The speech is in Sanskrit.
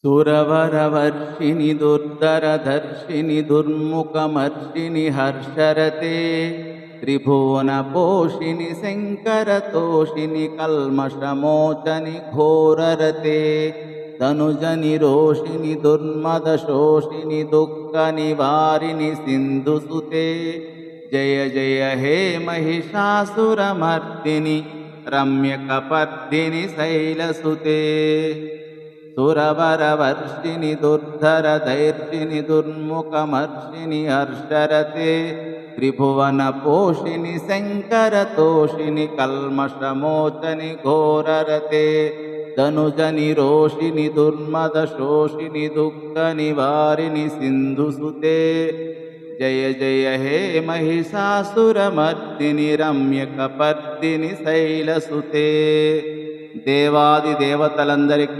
सुरवरवर्षिणि दुर्धरधर्षिणि दुर्मुखमर्षिणि हर्षरते त्रिभुवनपोषिणि शङ्करतोषिणि कल्मषमोचनि घोररते तनुजनिरोषिणि दुर्मदशोषिणि दुःखनिवारिणि सिन्धुसुते जय जय हे महिषासुरमर्दिनि रम्यकपर्दिनि शैलसुते सुरवरवर्षिणि दुर्धरधैर्षिणि दुर्मुखमर्षिणि हर्षरते त्रिभुवनपोषिणि शङ्करतोषिणि कल्मषमोचनि घोररते तनुजनिरोषिणि दुर्मदशोषिणि दुःखनिवारिणि सिन्धुसुते जय जय हे महिषासुरमर्दिनि रम्यकपर्दिनि शैलसुते देवादिदेवतలందరికీ